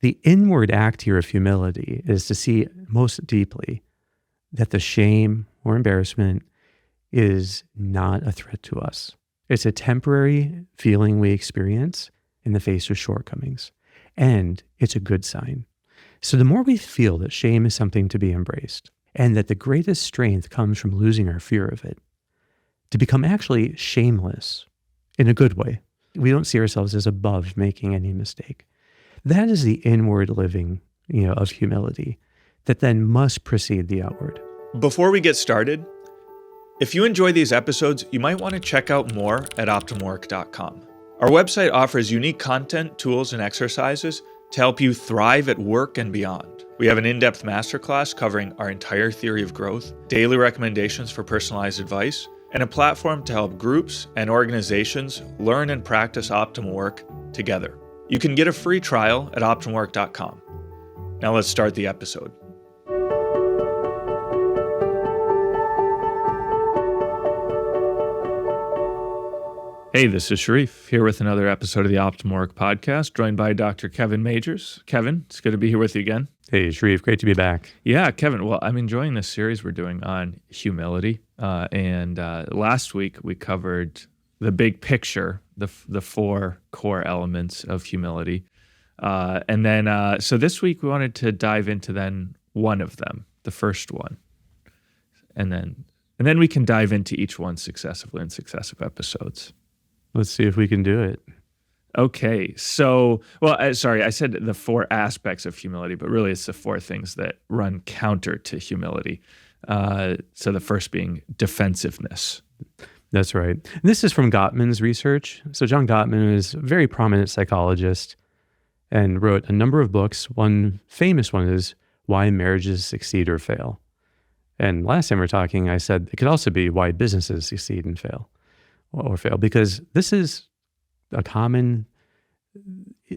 The inward act here of humility is to see most deeply that the shame or embarrassment is not a threat to us. It's a temporary feeling we experience in the face of shortcomings, and it's a good sign. So the more we feel that shame is something to be embraced, and that the greatest strength comes from losing our fear of it, to become actually shameless in a good way. We don't see ourselves as above making any mistake. That is the inward living, of humility that then must precede the outward. Before we get started, if you enjoy these episodes, you might want to check out more at optimwork.com. Our website offers unique content, tools, and exercises to help you thrive at work and beyond. We have an in-depth masterclass covering our entire theory of growth, daily recommendations for personalized advice, and a platform to help groups and organizations learn and practice optimal work together. You can get a free trial at optimwork.com. Now let's start the episode. Hey, this is Sharif, here with another episode of the Optimal Work Podcast, joined by Dr. Kevin Majors. Kevin, it's good to be here with you again. Hey, Sharif, great to be back. Yeah, Kevin, well, I'm enjoying this series we're doing on humility. And last week, we covered the big picture, the four core elements of humility. And then, so this week, we wanted to dive into then one of them, the first one. And then we can dive into each one successively in successive episodes. Let's see if we can do it. Okay, so, I said the four aspects of humility, but really it's the four things that run counter to humility. So the first being defensiveness. That's right. And this is from Gottman's research. So John Gottman is a very prominent psychologist and wrote a number of books. One famous one is Why Marriages Succeed or Fail. And last time we were talking, I said it could also be Why Businesses Succeed and Fail. Because this is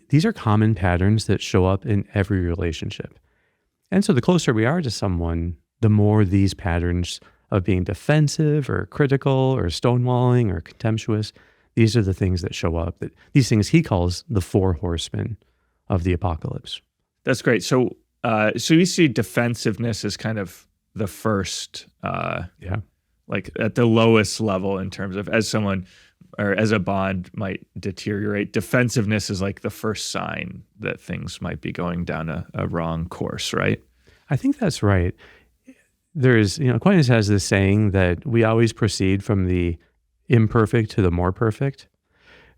these are common patterns that show up in every relationship. And so the closer we are to someone, the more these patterns of being defensive or critical or stonewalling or contemptuous, these are the things that show up. These things he calls the four horsemen of the apocalypse. That's great. So you see defensiveness as kind of the first, like at the lowest level in terms of as someone or as a bond might deteriorate. Defensiveness is like the first sign that things might be going down a wrong course, right? I think that's right. There's, Aquinas has this saying that we always proceed from the imperfect to the more perfect.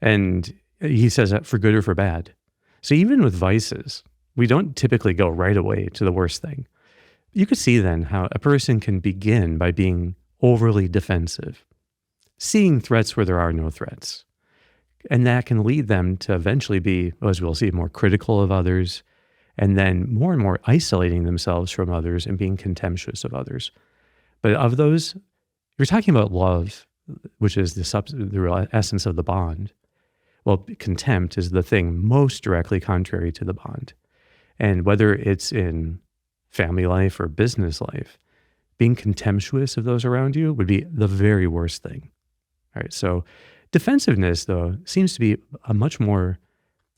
And he says that for good or for bad. So even with vices, we don't typically go right away to the worst thing. You could see then how a person can begin by being overly defensive, seeing threats where there are no threats. And that can lead them to eventually be, as we'll see, more critical of others, and then more and more isolating themselves from others and being contemptuous of others. But of those, you're talking about love, which is the real essence of the bond. Well, contempt is the thing most directly contrary to the bond. And whether it's in family life or business life, being contemptuous of those around you would be the very worst thing. All right, so defensiveness, though, seems to be a much more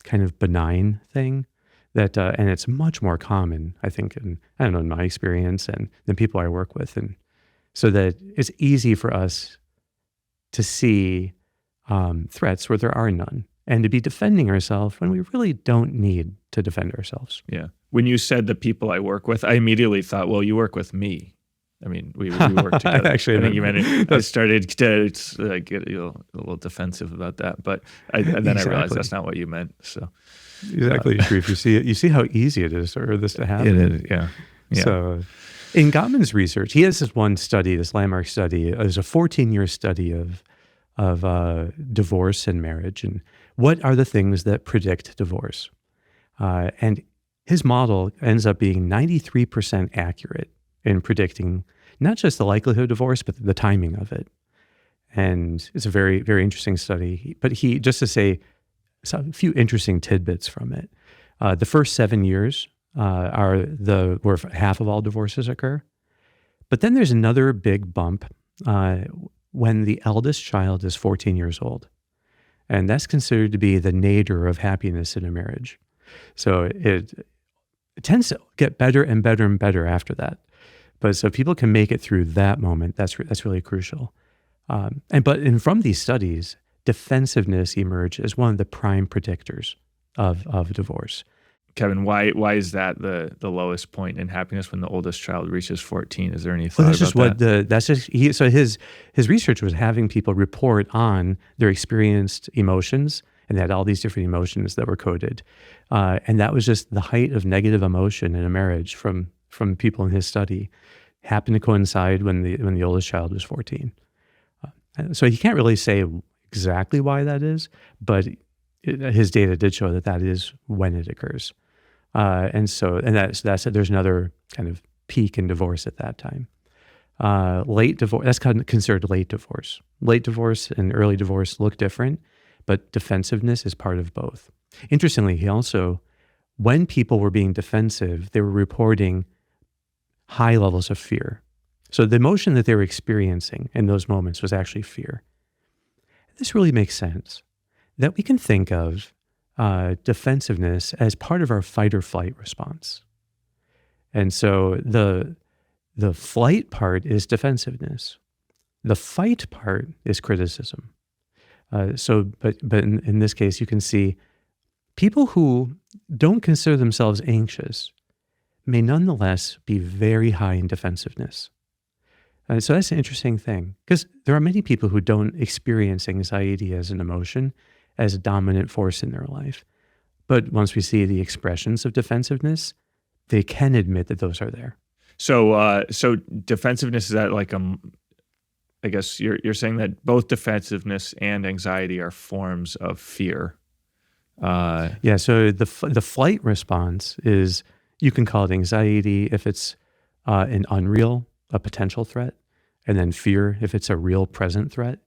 kind of benign thing that, and it's much more common, I think, in my experience and the people I work with. And so that it's easy for us to see threats where there are none and to be defending ourselves when we really don't need to defend ourselves. Yeah. When you said the people I work with, I immediately thought, well, you work with me. I mean, we work together. Actually, I think you meant it. I started to get a little defensive about that, but then I realized that's not what you meant. So exactly, Sharif. You see how easy it is for this to happen. It is, yeah. So in Gottman's research, he has this one study, this landmark study. It was a 14-year study of divorce and marriage, and what are the things that predict divorce. And his model ends up being 93% accurate in predicting not just the likelihood of divorce, but the timing of it. And it's a very, very interesting study. But just to say a few interesting tidbits from it. The first 7 years where half of all divorces occur. But then there's another big bump when the eldest child is 14 years old. And that's considered to be the nadir of happiness in a marriage. So it tends to get better and better and better after that. But so people can make it through that moment. That's really crucial. And from these studies, defensiveness emerged as one of the prime predictors of divorce. Kevin, why is that the lowest point in happiness when the oldest child reaches 14? Is there any thought Well, that's just about that? that's just so his research was having people report on their experienced emotions, and they had all these different emotions that were coded, and that was just the height of negative emotion in a marriage from people in his study happened to coincide when the oldest child was 14. So he can't really say exactly why that is, but his data did show that is when it occurs. And that's there's another kind of peak in divorce at that time. Late divorce, that's considered late divorce. Late divorce and early divorce look different, but defensiveness is part of both. Interestingly, he also, when people were being defensive, they were reporting high levels of fear. So the emotion that they were experiencing in those moments was actually fear. This really makes sense, that we can think of defensiveness as part of our fight or flight response. And so the flight part is defensiveness. The fight part is criticism. But in this case, you can see people who don't consider themselves anxious may nonetheless be very high in defensiveness. So that's an interesting thing, because there are many people who don't experience anxiety as an emotion, as a dominant force in their life. But once we see the expressions of defensiveness, they can admit that those are there. So defensiveness, is that like I guess you're saying that both defensiveness and anxiety are forms of fear. Yeah. So the flight response is, you can call it anxiety if it's a potential threat, and then fear if it's a real present threat.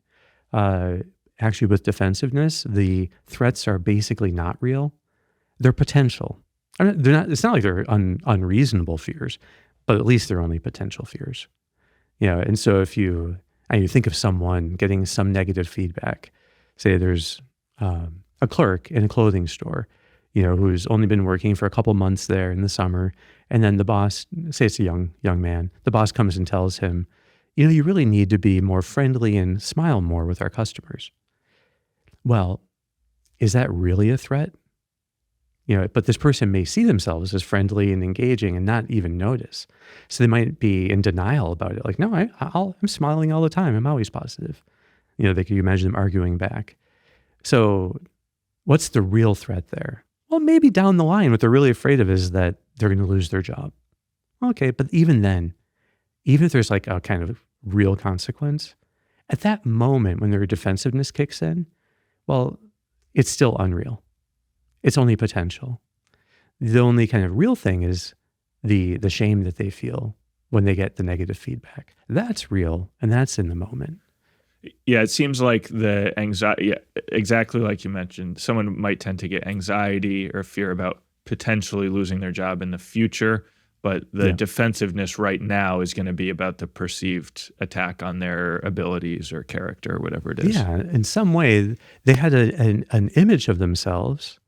Actually, with defensiveness, the threats are basically not real; they're potential. They're not. It's not like they're unreasonable fears, but at least they're only potential fears. And so if you think of someone getting some negative feedback, say there's a clerk in a clothing store, who's only been working for a couple months there in the summer, and then the boss, say it's a young man, the boss comes and tells him, you really need to be more friendly and smile more with our customers. Well, is that really a threat? But this person may see themselves as friendly and engaging and not even notice. So they might be in denial about it. Like, no, I'm smiling all the time. I'm always positive. They could imagine them arguing back. So what's the real threat there? Well, maybe down the line, what they're really afraid of is that they're going to lose their job. Okay, but even then, even if there's like a kind of real consequence, at that moment when their defensiveness kicks in, well, it's still unreal. It's only potential. The only kind of real thing is the shame that they feel when they get the negative feedback. That's real, and that's in the moment. Yeah, it seems like the anxiety, exactly like you mentioned, someone might tend to get anxiety or fear about potentially losing their job in the future, but the defensiveness right now is going to be about the perceived attack on their abilities or character or whatever it is. Yeah, in some way, they had an image of themselves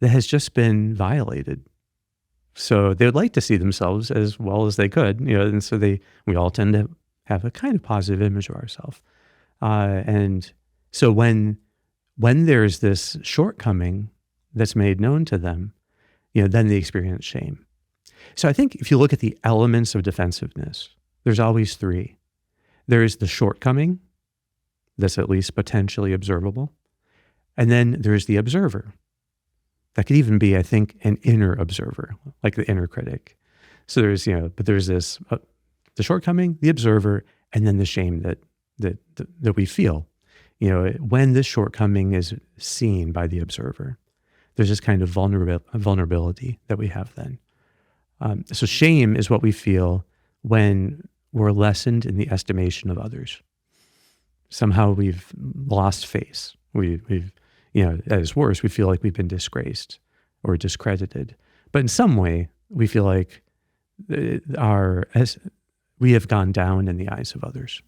that has just been violated. So they would like to see themselves as well as they could, and so we all tend to have a kind of positive image of ourselves. And so when there's this shortcoming that's made known to them, then they experience shame. So I think if you look at the elements of defensiveness, there's always three. There's the shortcoming that's at least potentially observable. And then there's the observer. That could even be, I think, an inner observer, like the inner critic. So there's, but there's this, the shortcoming, the observer, and then the shame that we feel. When this shortcoming is seen by the observer, there's this kind of vulnerability that we have then. So shame is what we feel when we're lessened in the estimation of others. Somehow we've lost face. We've at its worst, we feel like we've been disgraced or discredited. But in some way, we feel like we have gone down in the eyes of others.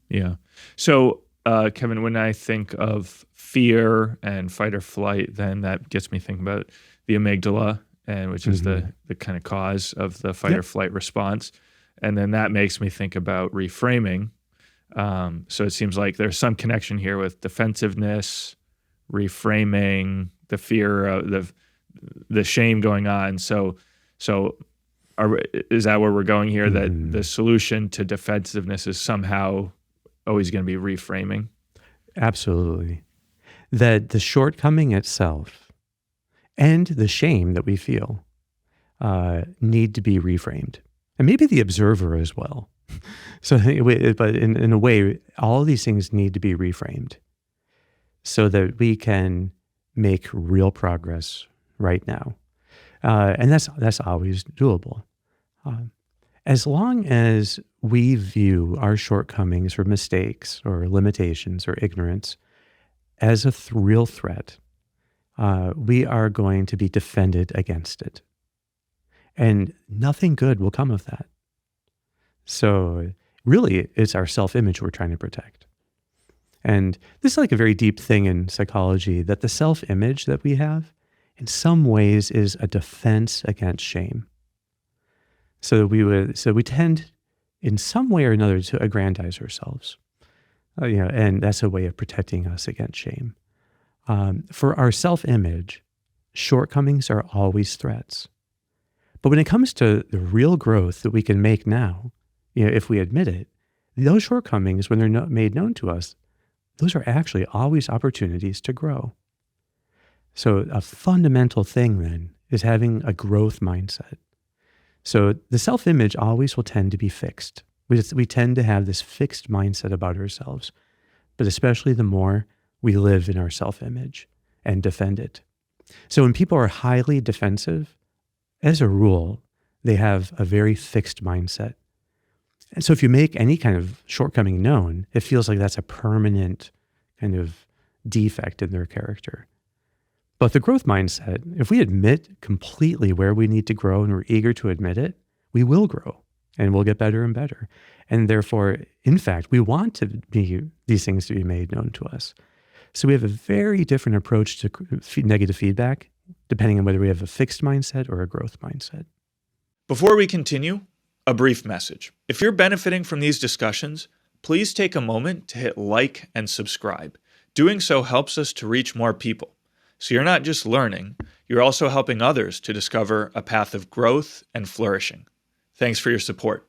Yeah. So, Kevin, when I think of fear and fight or flight, then that gets me thinking about the amygdala, and which is the kind of cause of the fight or flight response. And then that makes me think about reframing. So it seems like there's some connection here with defensiveness, reframing, the fear of the shame going on. So is that where we're going here? That the solution to defensiveness is somehow always going to be reframing? Absolutely. That the shortcoming itself and the shame that we feel need to be reframed. And maybe the observer as well. So, but in a way, all of these things need to be reframed so that we can make real progress right now. And that's always doable. As long as we view our shortcomings or mistakes or limitations or ignorance as a real threat, we are going to be defended against it. And nothing good will come of that. So really, it's our self-image we're trying to protect. And this is like a very deep thing in psychology, that the self-image that we have in some ways is a defense against shame. So we tend in some way or another to aggrandize ourselves, and that's a way of protecting us against shame. For our self-image, shortcomings are always threats. But when it comes to the real growth that we can make now, if we admit it, those shortcomings, when they're made known to us, those are actually always opportunities to grow. So a fundamental thing then is having a growth mindset. So the self-image always will tend to be fixed. We tend to have this fixed mindset about ourselves, but especially the more we live in our self-image and defend it. So when people are highly defensive, as a rule, they have a very fixed mindset. And so if you make any kind of shortcoming known, it feels like that's a permanent kind of defect in their character. But the growth mindset, if we admit completely where we need to grow and we're eager to admit it, we will grow and we'll get better and better. And therefore, in fact, we want these things to be made known to us. So we have a very different approach to negative feedback, depending on whether we have a fixed mindset or a growth mindset. Before we continue, a brief message. If you're benefiting from these discussions, please take a moment to hit like and subscribe. Doing so helps us to reach more people. So you're not just learning, you're also helping others to discover a path of growth and flourishing. Thanks for your support.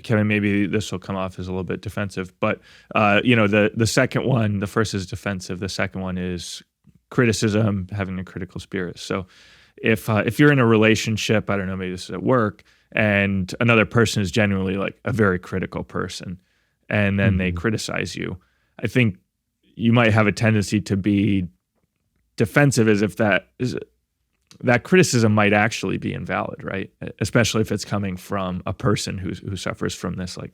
Kevin, maybe this will come off as a little bit defensive, but the second one, the first is defensive. The second one is criticism, having a critical spirit. So if you're in a relationship, I don't know, maybe this is at work, and another person is genuinely like a very critical person, and then they criticize you, I think you might have a tendency to be defensive as if that criticism might actually be invalid, right? Especially if it's coming from a person who suffers from this, like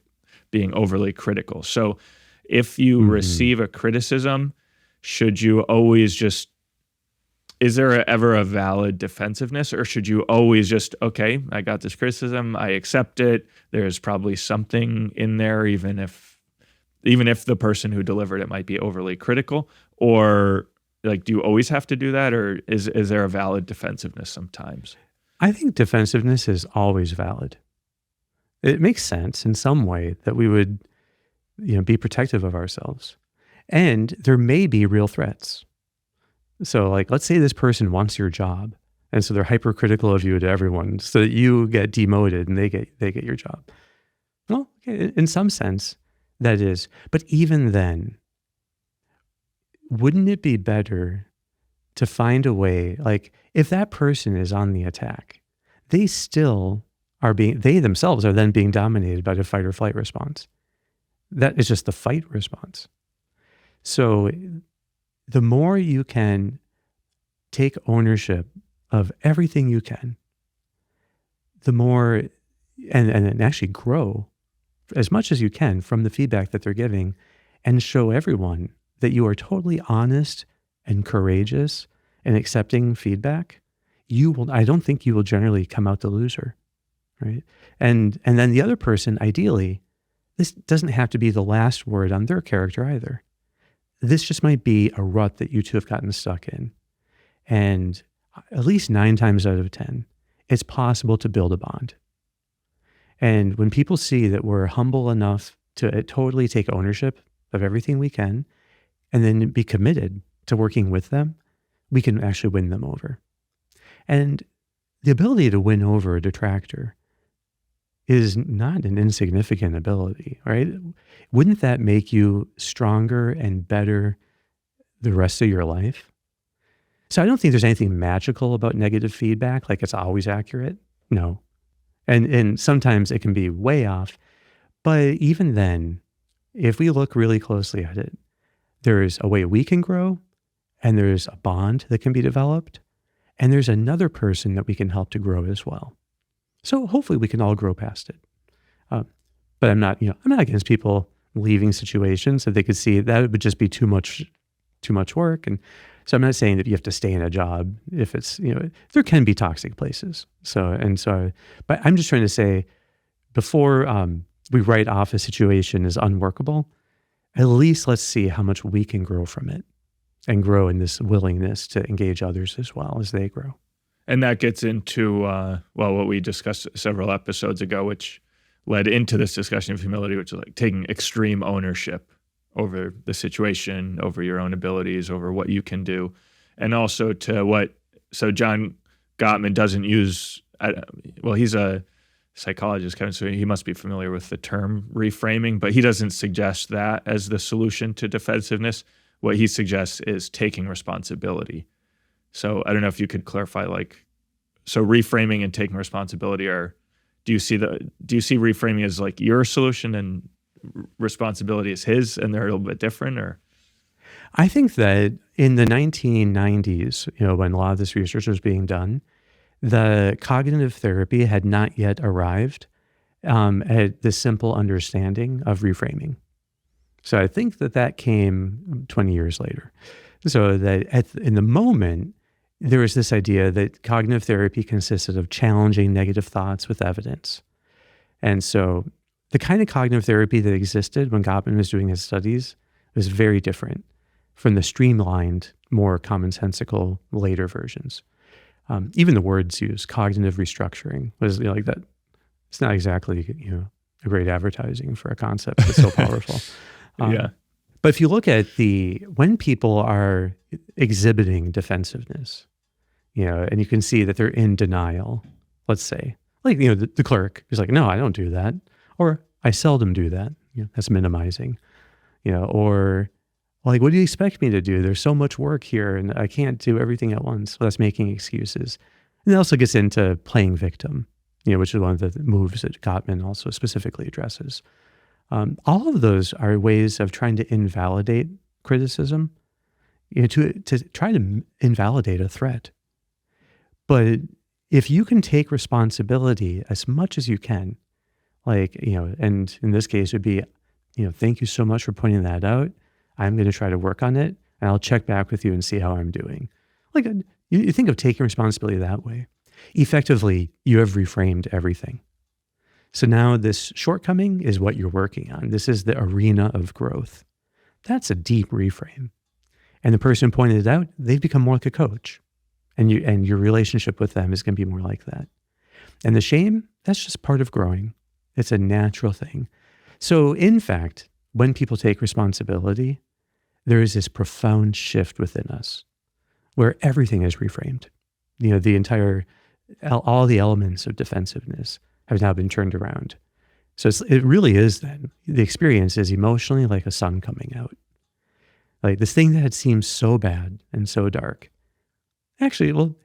being overly critical. So if you receive a criticism, should you always is there ever a valid defensiveness, or should you always just, okay, I got this criticism, I accept it, there's probably something in there, even if the person who delivered it might be overly critical? Or like, do you always have to do that, or is there a valid defensiveness sometimes? I think defensiveness is always valid. It makes sense in some way that we would, be protective of ourselves. And there may be real threats. So like, let's say this person wants your job, and so they're hypercritical of you to everyone so that you get demoted and they get your job. Well, okay, in some sense, that is. But even then, wouldn't it be better to find a way, like if that person is on the attack, they themselves are then being dominated by the fight or flight response. That is just the fight response. So the more you can take ownership of everything you can, the more, and actually grow as much as you can from the feedback that they're giving, and show everyone that you are totally honest and courageous and accepting feedback, I don't think you will generally come out the loser, right? And then the other person, ideally, this doesn't have to be the last word on their character either. This just might be a rut that you two have gotten stuck in. And at least 9 times out of 10, it's possible to build a bond. And when people see that we're humble enough to totally take ownership of everything we can, and then be committed to working with them, we can actually win them over. And the ability to win over a detractor is not an insignificant ability, right? Wouldn't that make you stronger and better the rest of your life? So I don't think there's anything magical about negative feedback, like it's always accurate. No. And sometimes it can be way off. But even then, if we look really closely at it, there's a way we can grow, and there's a bond that can be developed, and there's another person that we can help to grow as well. So hopefully we can all grow past it. But I'm not against people leaving situations if they could see that it would just be too much work. And so I'm not saying that you have to stay in a job if it's, there can be toxic places. But I'm just trying to say, before we write off a situation as unworkable, at least let's see how much we can grow from it and grow in this willingness to engage others as well as they grow. And that gets into, what we discussed several episodes ago, which led into this discussion of humility, which is like taking extreme ownership over the situation, over your own abilities, over what you can do. And also so John Gottman doesn't use, he's a psychologist, Kevin, so he must be familiar with the term reframing, but he doesn't suggest that as the solution to defensiveness. What he suggests is taking responsibility. So I don't know if you could clarify, so reframing and taking responsibility do you see reframing as like your solution and responsibility is his, and they're a little bit different? Or I think that in the 1990s, when a lot of this research was being done, the cognitive therapy had not yet arrived at the simple understanding of reframing. So I think that came 20 years later. So that in the moment, there was this idea that cognitive therapy consisted of challenging negative thoughts with evidence. And so the kind of cognitive therapy that existed when Gottman was doing his studies was very different from the streamlined, more commonsensical later versions. Even the words used, cognitive restructuring, was like that. It's not exactly a great advertising for a concept that's so powerful. Yeah. But if you look at when people are exhibiting defensiveness, and you can see that they're in denial, let's say, like, the clerk is like, no, I don't do that. Or I seldom do that. That's minimizing, or like, what do you expect me to do? There's so much work here and I can't do everything at once. Well, that's making excuses. And it also gets into playing victim, which is one of the moves that Gottman also specifically addresses. All of those are ways of trying to invalidate criticism, to try to invalidate a threat. But if you can take responsibility as much as you can, and in this case it would be, thank you so much for pointing that out. I'm going to try to work on it, and I'll check back with you and see how I'm doing. Like, you think of taking responsibility that way. Effectively, you have reframed everything. So now this shortcoming is what you're working on. This is the arena of growth. That's a deep reframe. And the person pointed it out, they've become more like a coach. And your relationship with them is going to be more like that. And the shame, that's just part of growing. It's a natural thing. So in fact, when people take responsibility, there is this profound shift within us where everything is reframed. All the elements of defensiveness have now been turned around. So it really is then, the experience is emotionally like a sun coming out. Like this thing that had seemed so bad and so dark. Actually,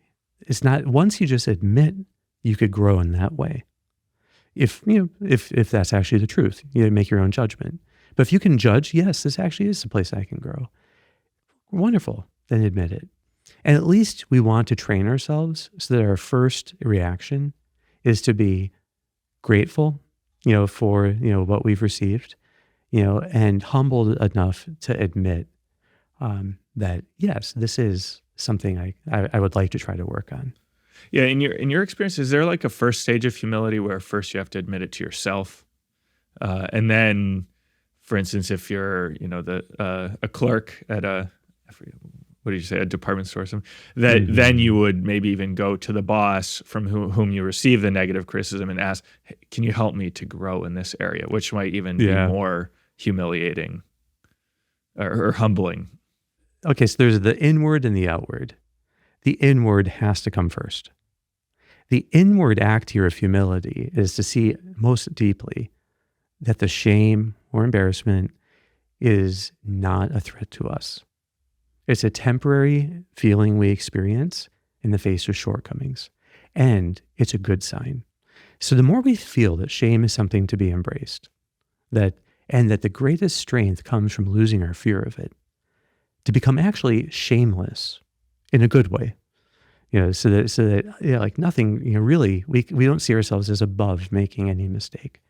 it's not, once you just admit you could grow in that way. If that's actually the truth, you make your own judgment. But if you can judge, yes, this actually is a place I can grow. Wonderful, then admit it. And at least we want to train ourselves so that our first reaction is to be grateful, for, what we've received, and humbled enough to admit that, yes, this is something I would like to try to work on. Yeah. In your experience, is there like a first stage of humility where first you have to admit it to yourself? And then, for instance, if you're, a clerk at what did you say, a department store or something, that then you would maybe even go to the boss from whom you receive the negative criticism and ask, hey, can you help me to grow in this area, which might even be more humiliating or humbling. Okay, so there's the inward and the outward. The inward has to come first. The inward act here of humility is to see most deeply that the shame or embarrassment is not a threat to us. It's a temporary feeling we experience in the face of shortcomings, and it's a good sign. So the more we feel that shame is something to be embraced, and that the greatest strength comes from losing our fear of it, to become actually shameless in a good way, so that like nothing, really, we don't see ourselves as above making any mistake.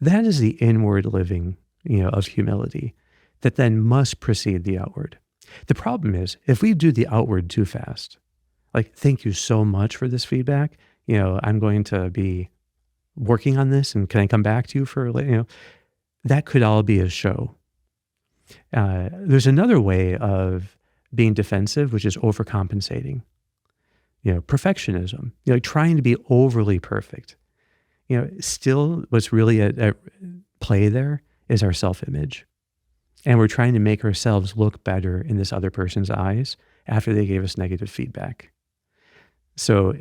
That is the inward living, of humility that then must precede the outward. The problem is if we do the outward too fast, like, thank you so much for this feedback. I'm going to be working on this, and can I come back to you for, that could all be a show. There's another way of being defensive, which is overcompensating. Perfectionism, trying to be overly perfect. Still what's really at play there is our self-image. And we're trying to make ourselves look better in this other person's eyes after they gave us negative feedback. So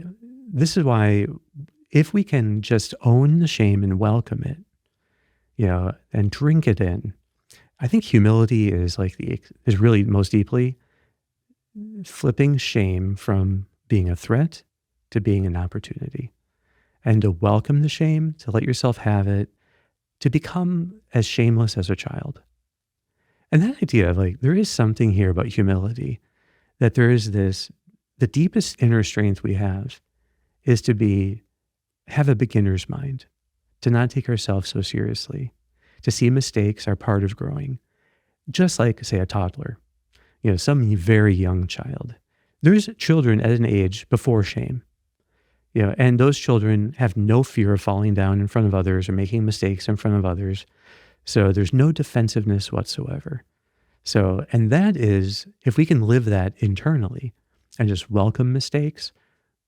this is why if we can just own the shame and welcome it, and drink it in, I think humility is is really most deeply flipping shame from being a threat to being an opportunity, and to welcome the shame, to let yourself have it, to become as shameless as a child. And that idea of there is something here about humility, that there is the deepest inner strength we have is to have a beginner's mind, to not take ourselves so seriously, to see mistakes are part of growing. Just like, say, a toddler, some very young child. There's children at an age before shame, and those children have no fear of falling down in front of others or making mistakes in front of others. So there's no defensiveness whatsoever. So, and that is, if we can live that internally and just welcome mistakes,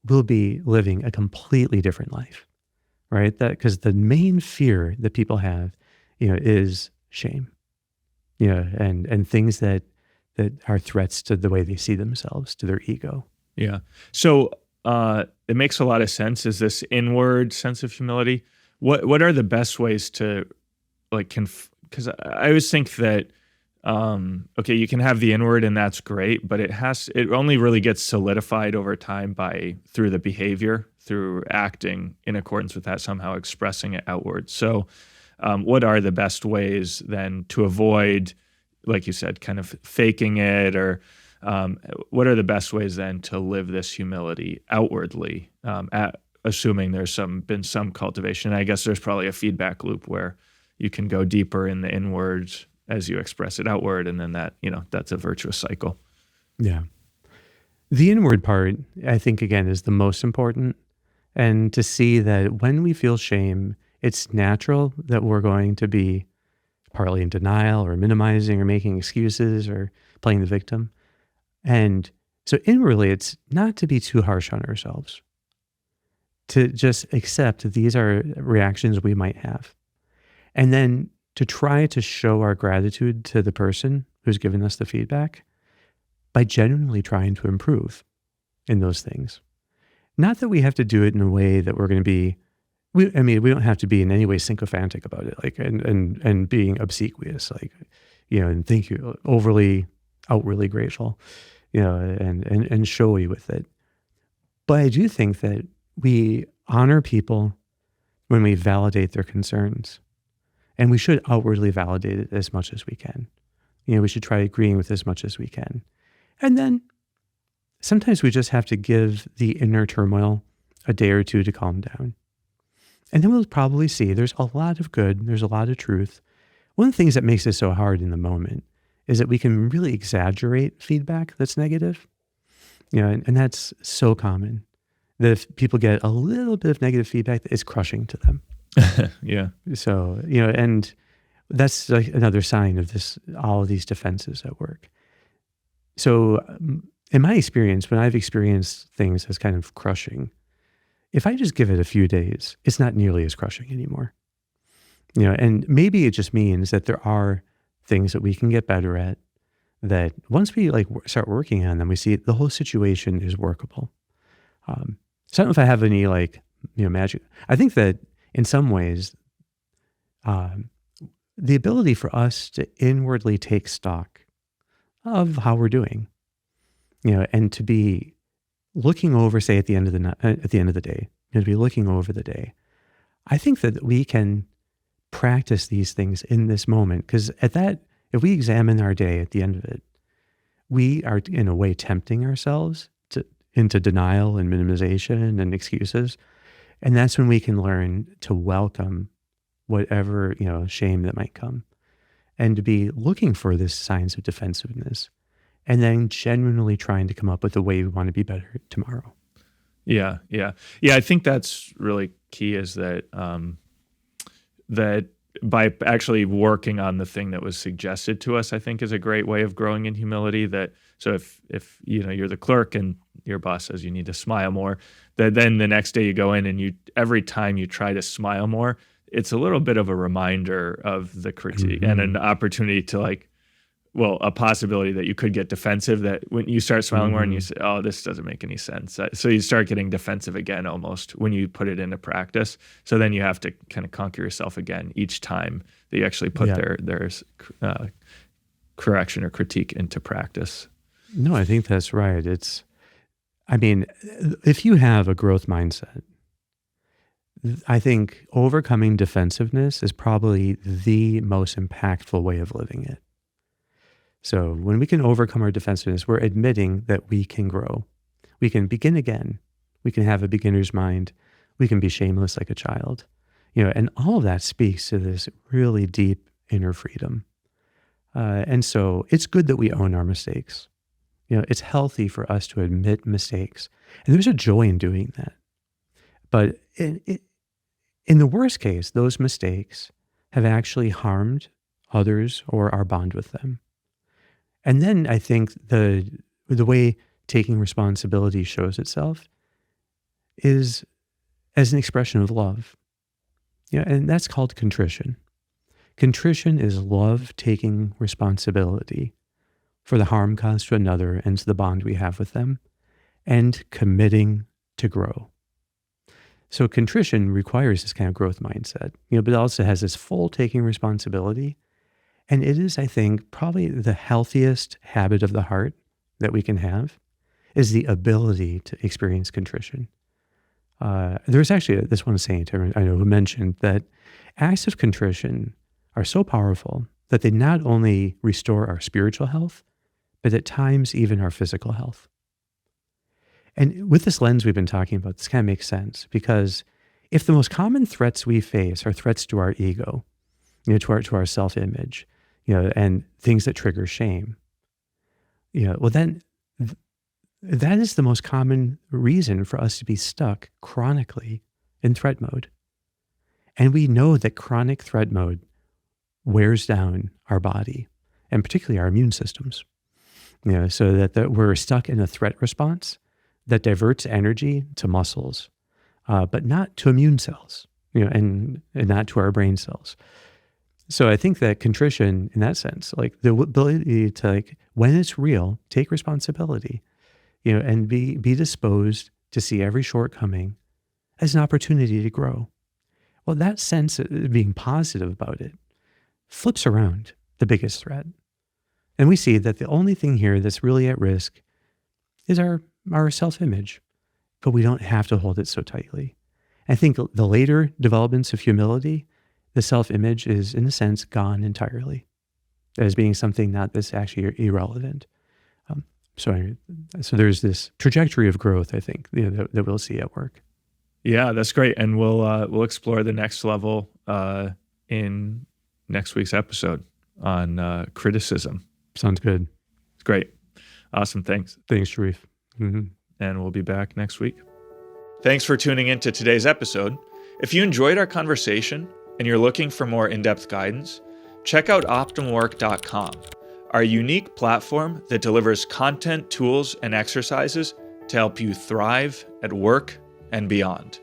we'll be living a completely different life, right? Because the main fear that people have, is shame, and things that are threats to the way they see themselves, to their ego. Yeah. So it makes a lot of sense. Is this inward sense of humility? What are the best ways to because I always think that, okay, you can have the inward and that's great, but it only really gets solidified over time through the behavior, through acting in accordance with that, somehow expressing it outward. So what are the best ways then to avoid, like you said, kind of faking it, or what are the best ways then to live this humility outwardly, assuming there's been some cultivation? I guess there's probably a feedback loop where you can go deeper in the inwards as you express it outward, and then that's a virtuous cycle. Yeah. The inward part, I think, again, is the most important. And to see that when we feel shame, it's natural that we're going to be partly in denial or minimizing or making excuses or playing the victim. And so inwardly, it's not to be too harsh on ourselves, to just accept that these are reactions we might have. And then to try to show our gratitude to the person who's given us the feedback by genuinely trying to improve in those things. Not that we have to do it in a way that we're going to be, we don't have to be in any way sycophantic about it, and being obsequious, and thank you, outwardly grateful, and showy with it. But I do think that we honor people when we validate their concerns. And we should outwardly validate it as much as we can. We should try agreeing with as much as we can. And then sometimes we just have to give the inner turmoil a day or two to calm down. And then we'll probably see there's a lot of good, there's a lot of truth. One of the things that makes it so hard in the moment is that we can really exaggerate feedback that's negative. And that's so common, that if people get a little bit of negative feedback, it's crushing to them. Yeah. So, and that's another sign of all of these defenses at work. So in my experience, when I've experienced things as kind of crushing, if I just give it a few days, it's not nearly as crushing anymore. And maybe it just means that there are things that we can get better at, that once we start working on them, we see the whole situation is workable. So I don't know if I have any magic. I think that in some ways, the ability for us to inwardly take stock of how we're doing, and to be looking over, say at the end of the day, to be looking over the day. I think that we can practice these things in this moment, because if we examine our day at the end of it, we are in a way tempting ourselves into denial and minimization and excuses. And that's when we can learn to welcome whatever, shame that might come, and to be looking for this signs of defensiveness, and then genuinely trying to come up with a way we want to be better tomorrow. Yeah. I think that's really key, is that that by actually working on the thing that was suggested to us, I think is a great way of growing in humility. So if you're the clerk and your boss says you need to smile more, then the next day you go in and every time you try to smile more, it's a little bit of a reminder of the critique and an opportunity to a possibility that you could get defensive, that when you start smiling more and you say, oh, this doesn't make any sense. So you start getting defensive again, almost, when you put it into practice. So then you have to kind of conquer yourself again each time that you actually put their correction or critique into practice. No, I think that's right. If you have a growth mindset, I think overcoming defensiveness is probably the most impactful way of living it. So when we can overcome our defensiveness, we're admitting that we can grow. We can begin again. We can have a beginner's mind. We can be shameless like a child. And all of that speaks to this really deep inner freedom. And so it's good that we own our mistakes. It's healthy for us to admit mistakes. And there's a joy in doing that. But in the worst case, those mistakes have actually harmed others or our bond with them. And then I think the way taking responsibility shows itself is as an expression of love. And that's called contrition. Contrition is love taking responsibility for the harm caused to another and to the bond we have with them, and committing to grow. So contrition requires this kind of growth mindset, but it also has this full taking responsibility. And it is, I think, probably the healthiest habit of the heart that we can have, is the ability to experience contrition. There's actually this one saint I know who mentioned that acts of contrition are so powerful that they not only restore our spiritual health, but at times even our physical health. And with this lens we've been talking about, this kind of makes sense, because if the most common threats we face are threats to our ego, to our self-image, and things that trigger shame, well then that is the most common reason for us to be stuck chronically in threat mode. And we know that chronic threat mode wears down our body, and particularly our immune systems, so that we're stuck in a threat response that diverts energy to muscles, but not to immune cells, and not to our brain cells. So I think that contrition, in that sense, the ability to, when it's real, take responsibility, and be disposed to see every shortcoming as an opportunity to grow. Well, that sense of being positive about it flips around the biggest threat. And we see that the only thing here that's really at risk is our self-image, but we don't have to hold it so tightly. I think the later developments of humility, the self-image is, in a sense, gone entirely, as being something that's actually irrelevant. So there's this trajectory of growth, I think, that we'll see at work. Yeah, that's great, and we'll explore the next level in next week's episode on criticism. Sounds good. It's great. Awesome. Thanks. Thanks, Sharif. Mm-hmm. And we'll be back next week. Thanks for tuning in to today's episode. If you enjoyed our conversation and you're looking for more in-depth guidance, check out optimwork.com. our unique platform that delivers content, tools, and exercises to help you thrive at work and beyond.